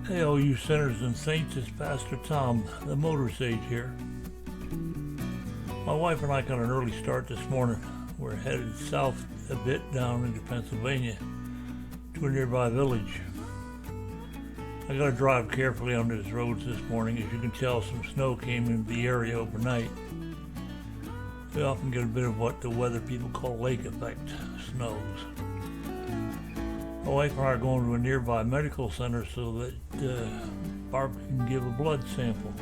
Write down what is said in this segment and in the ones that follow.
Hey, all you sinners and saints, it's Pastor Tom, the MotorSage here. My wife and I got an early start this morning. We're headed south a bit down into Pennsylvania to a nearby village. I gotta drive carefully on these roads this morning. As you can tell, some snow came into the area overnight. We often get a bit of what the weather people call lake effect snows. My wife and I are going to a nearby medical center so that Barb can give a blood sample.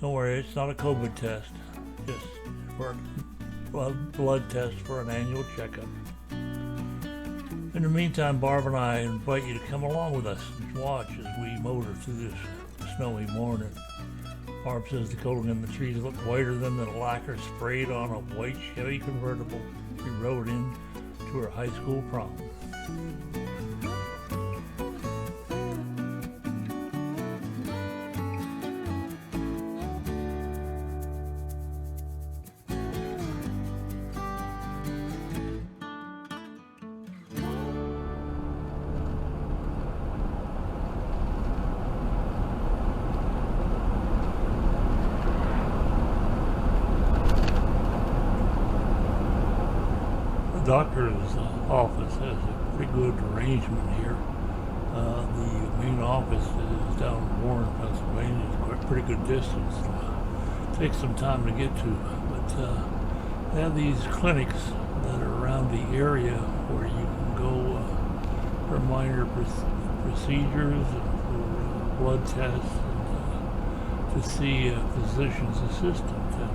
Don't worry, it's not a COVID test, just for a blood test for an annual checkup. In the meantime, Barb and I invite you to come along with us and watch as we motor through this snowy morning. Barb says the coating in the trees look whiter than the lacquer sprayed on a white Chevy convertible she rode in to her high school prom. The doctor's office has a pretty good arrangement here. The main office is down in Warren, Pennsylvania. It's quite a pretty good distance. Takes some time to get to, but they have these clinics that are around the area where you can go for minor procedures and for blood tests and to see a physician's assistant. And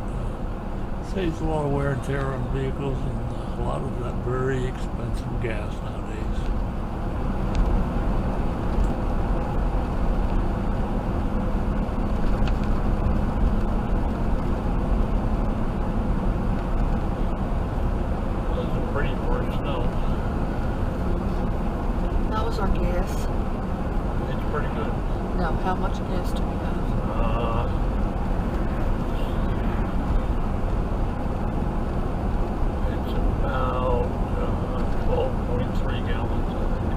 saves a lot of wear and tear on vehicles and a lot of that very expensive gas nowadays. Those are pretty for snow. How was our gas? It's pretty good. Now, how much gas do we have? It's about 12.3 gallons, I think.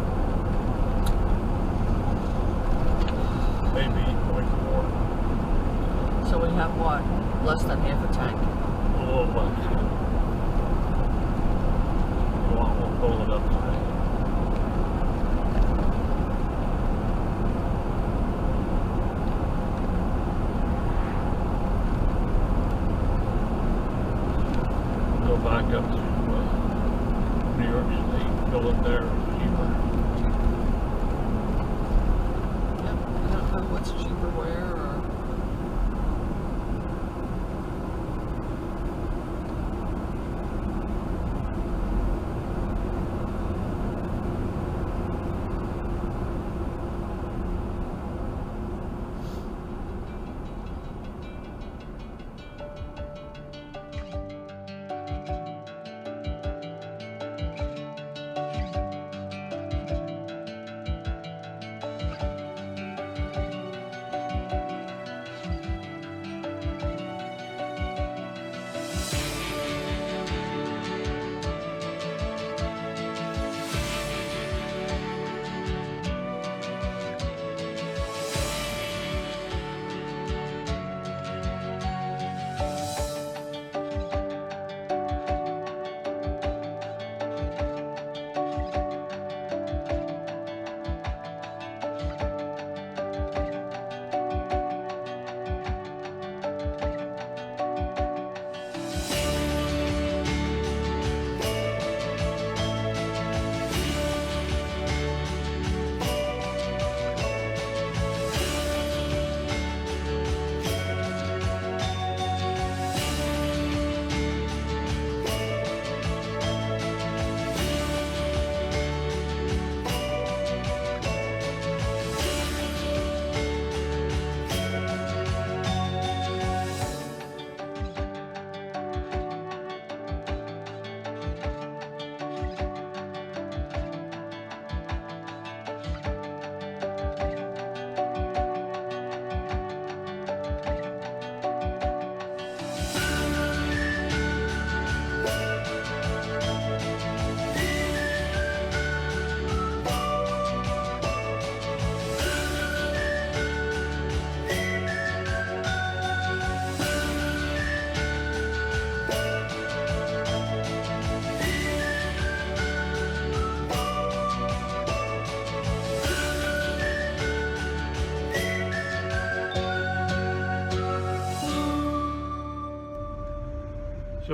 Maybe 0.4. So we have what? Less than half a tank? A little less. We'll pull it up today. Go back up to New York State, fill it there, cheaper. Yep. I don't know what's cheaper where or...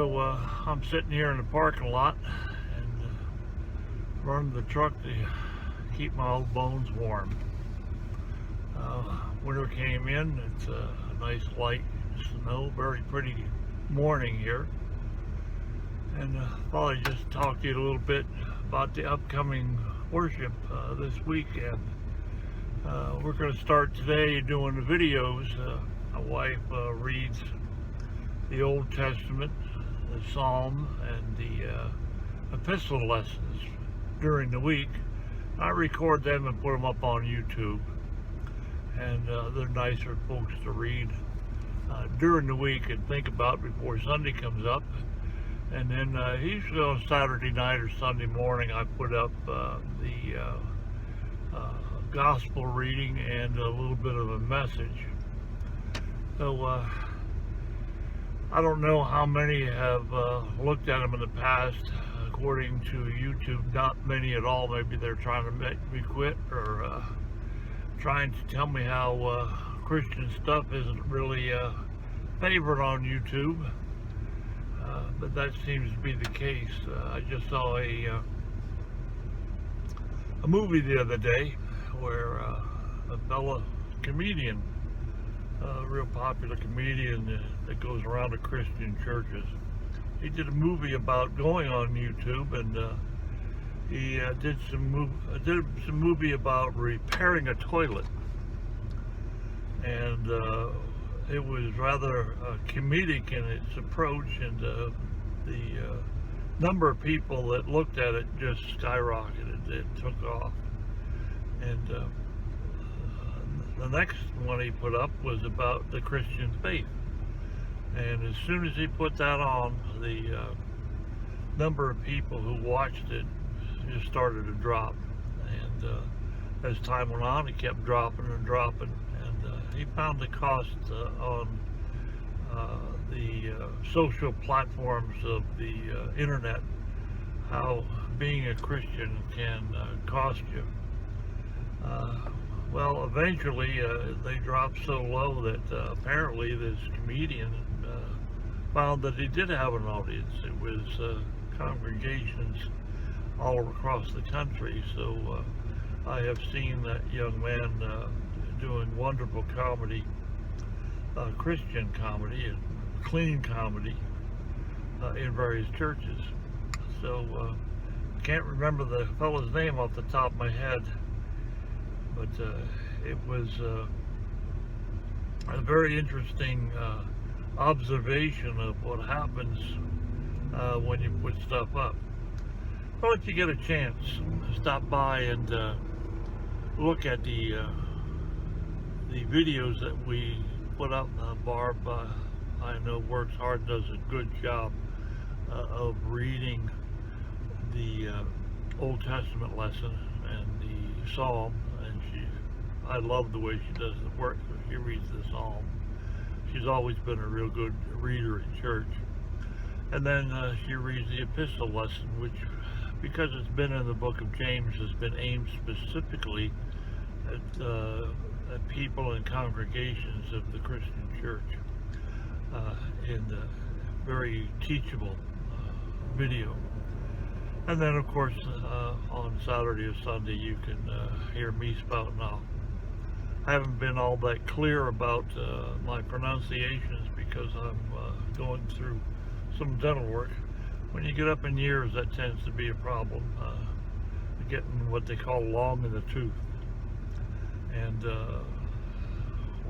So I'm sitting here in the parking lot and running the truck to keep my old bones warm. Winter came in. It's a nice light snow, very pretty morning here. And thought I'd just talk to you a little bit about the upcoming worship this weekend. We're going to start today doing the videos. My wife reads the Old Testament, the Psalm, and the epistle lessons during the week. I record them and put them up on YouTube, and they're nice for folks to read during the week and think about before Sunday comes up. And then usually on Saturday night or Sunday morning I put up the gospel reading and a little bit of a message. So I don't know how many have looked at them in the past. According to YouTube, not many at all. Maybe they're trying to make me quit, or trying to tell me how Christian stuff isn't really favored on YouTube. But that seems to be the case. I just saw a movie the other day where a fellow comedian, a real popular comedian that goes around to Christian churches, he did a movie about going on YouTube, and he did some movie about repairing a toilet, and it was rather comedic in its approach, and the number of people that looked at it just skyrocketed. It took off. And the next one he put up was about the Christian faith. And as soon as he put that on, the number of people who watched it just started to drop. And as time went on, it kept dropping and dropping. And he found the cost on the social platforms of the internet, how being a Christian can cost you. Well, eventually they dropped so low that apparently this comedian found that he did have an audience. It was congregations all across the country. So I have seen that young man doing wonderful comedy, Christian comedy and clean comedy in various churches. So can't remember the fellow's name off the top of my head, but it was a very interesting observation of what happens when you put stuff up. Well, if you get a chance, stop by and look at the videos that we put up. Barb, I know, works hard, does a good job of reading the Old Testament lesson and the Psalm, and I love the way she does the work. She reads the Psalm. She's always been a real good reader in church. And then she reads the epistle lesson, which, because it's been in the book of James, has been aimed specifically at people and congregations of the Christian church, in the very teachable video. And then, of course, on Saturday or Sunday, you can hear me spouting off. I haven't been all that clear about my pronunciations because I'm going through some dental work. When you get up in years, that tends to be a problem, getting what they call long in the tooth, and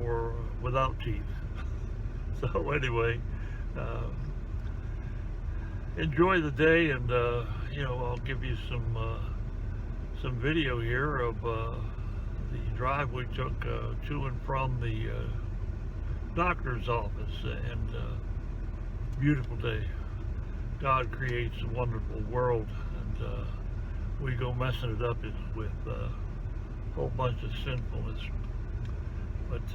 or without teeth. So anyway, enjoy the day, and I'll give you some video here of the drive we took to and from the doctor's office, and beautiful day. God creates a wonderful world, and we go messing it up with a whole bunch of sinfulness. But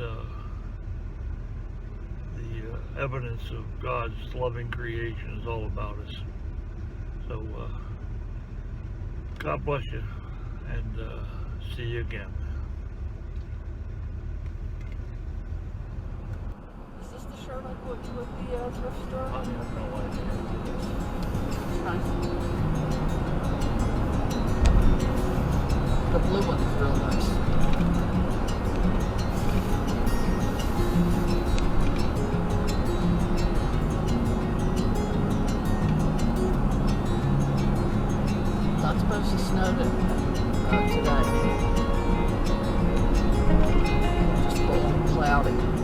the evidence of God's loving creation is all about us. So God bless you, and see you again. Is this the shirt I bought you at the thrift store? I have no idea. Okay. The blue one is real nice. Not supposed to snow today. Just a little cloudy.